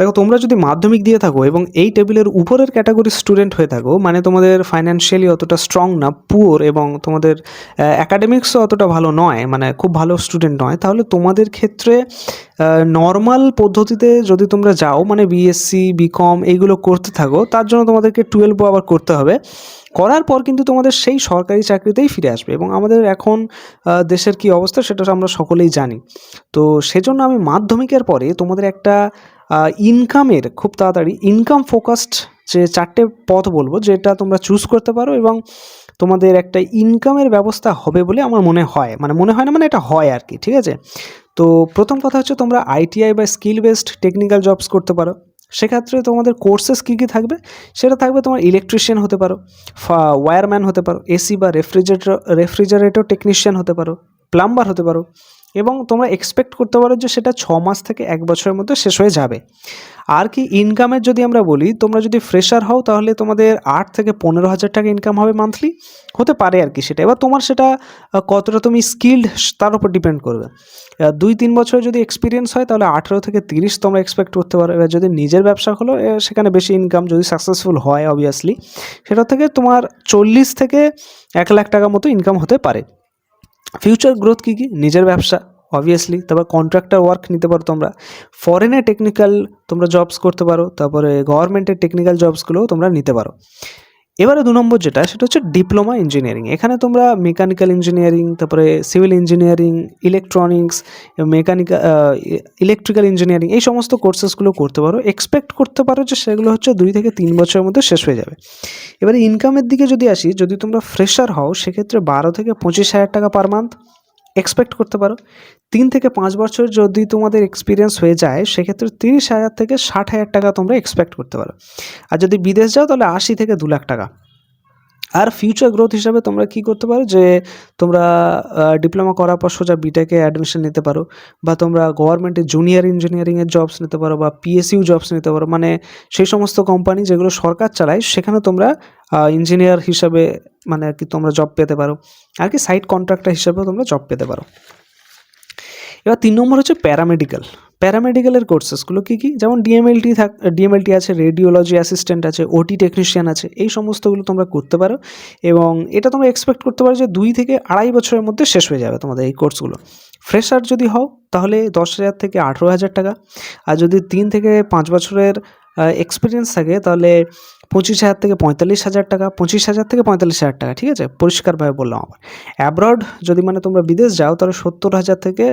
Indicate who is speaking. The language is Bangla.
Speaker 1: দেখো, তোমরা যদি মাধ্যমিক দিয়ে থাকো এবং এই টেবিলের উপরের ক্যাটাগরির স্টুডেন্ট হয়ে থাকো, মানে তোমাদের ফাইন্যান্সিয়ালি অতটা স্ট্রং না, পুয়ার, এবং তোমাদের অ্যাকাডেমিক্সও অতটা ভালো নয়, মানে খুব ভালো স্টুডেন্ট নয়, তাহলে তোমাদের ক্ষেত্রে নর্মাল পদ্ধতিতে যদি তোমরা যাও, মানে বিএসসি বিকম এইগুলো করতে থাকো, তার জন্য তোমাদেরকে 12 আবার করতে হবে। করার পর কিন্তু তোমাদের সেই সরকারি চাকরিতেই ফিরে আসবে। এবং আমাদের এখন দেশের কি অবস্থা সেটা আমরা সকলেই জানি। তো সেজন্য আমি মাধ্যমিকের পরে তোমাদের একটা ইনকামের, খুব তাড়াতাড়ি ইনকাম ফোকাসড যে 4টে পথ বলবো, যেটা তোমরা চুজ করতে পারো এবং তোমাদের একটা ইনকামের ব্যবস্থা হবে বলে আমার মনে হয়। মানে মনে হয় না, মানে এটা হয় আর কি, ঠিক আছে? তো প্রথম কথা হচ্ছে, তোমরা আইটিআই বা স্কিল বেসড টেকনিক্যাল জবস করতে পারো। সেক্ষেত্রে তোমাদের কোর্সেস কী কী থাকবে, সেটা থাকবে তোমার ইলেকট্রিশিয়ান হতে পারো, ওয়্যারম্যান হতে পারো, এসি বা রেফ্রিজারেটর টেকনিশিয়ান হতে পারো, প্লাম্বার হতে পারো। এবং তোমরা এক্সপেক্ট করতে পারো যে সেটা 6 মাস থেকে 1 বছরের মধ্যে শেষ হয়ে যাবে। আর কি ইনকামের যদি আমরা বলি, তোমরা যদি ফ্রেশার হও তাহলে তোমাদের 8 থেকে 15,000 টাকা ইনকাম হবে মান্থলি, হতে পারে আর কি সেটা। এবার তোমার সেটা কতটা তুমি স্কিল্ড তার উপর ডিপেন্ড করবে। 2-3 বছরের যদি এক্সপিরিয়েন্স হয় তাহলে 18 থেকে 30 তোমরা এক্সপেক্ট করতে পারো। এবার যদি নিজের ব্যবসা হলো, সেখানে বেশি ইনকাম যদি সাকসেসফুল হয় অবভিয়াসলি, সেটা থেকে তোমার 40 থেকে 1 লাখ টাকা মতো ইনকাম হতে পারে। ফিউচার গ্রোথ কী কী, নিজের ব্যবসা অবভিয়াসলি, তারপর কন্ট্রাক্টর ওয়ার্ক নিতে পারো তোমরা, ফরেনে টেকনিক্যাল তোমরা জবস করতে পারো, তারপরে গভর্নমেন্টের টেকনিক্যাল জবসগুলোও তোমরা নিতে পারো। এবারে 2 নম্বর যেটা, সেটা হচ্ছে ডিপ্লোমা ইঞ্জিনিয়ারিং। এখানে তোমরা মেকানিক্যাল ইঞ্জিনিয়ারিং, তারপরে civil engineering, electronics, electrical engineering, এই সমস্ত কোর্সেসগুলো করতে পারো। এক্সপেক্ট করতে পারো যে সেগুলো হচ্ছে 2 থেকে 3 বছরের মধ্যে শেষ হয়ে যাবে। এবারে ইনকামের দিকে যদি আসি, যদি তোমরা ফ্রেশার হও সেক্ষেত্রে 12 থেকে 25,000 টাকা পার মান্থ এক্সপেক্ট করতে পারো। 3 থেকে 5 বছর যদি তোমাদের এক্সপিরিয়েন্স হয়ে যায়, সেক্ষেত্রে 30,000 থেকে 60,000 টাকা তোমরা এক্সপেক্ট করতে পারো। আর যদি বিদেশ যাও তাহলে 80 থেকে 2 লাখ টাকা। আর ফিউচার গ্রোথ হিসাবে তোমরা কি করতে পারো, যে তোমরা ডিপ্লোমা করার পর সোজা বিটেকে অ্যাডমিশন নিতে পারো, বা তোমরা গভর্নমেন্টের জুনিয়র ইঞ্জিনিয়ারিংয়ের জবস নিতে পারো, বা পিএসইউ জবস নিতে পারো। মানে সেই সমস্ত কোম্পানি যেগুলো সরকার চালায়, সেখানে তোমরা ইঞ্জিনিয়ার হিসাবে মানে আর কি তোমরা জব পেতে পারো, আর কি সাইট কন্ট্রাক্টর হিসাবেও তোমরা জব পেতে পারো। এবার 3 নম্বর হচ্ছে প্যারামেডিক্যাল। প্যারামেডিক্যালের কোর্সেসগুলো কী কী, যেমন ডিএমএলটি আছে, রেডিওলজি অ্যাসিস্ট্যান্ট আছে, ওটি টেকনিশিয়ান আছে, এই সমস্তগুলো তোমরা করতে পারো। এবং এটা তোমরা এক্সপেক্ট করতে পারো যে 2 থেকে 2.5 বছরের মধ্যে শেষ হয়ে যাবে তোমাদের এই কোর্সগুলো। ফ্রেশার যদি হও তাহলে 10,000 থেকে 18,000 টাকা। আর যদি 3 থেকে 5 বছরের এক্সপিরিয়েন্স থাকে তাহলে 25,000 থেকে 45,000 টাকা, 25,000 থেকে 45,000 টাকা, ঠিক আছে? পরিষ্কারভাবে বললাম। আবার অ্যাব্রড যদি মানে তোমরা বিদেশ যাও তাহলে 70,000 থেকে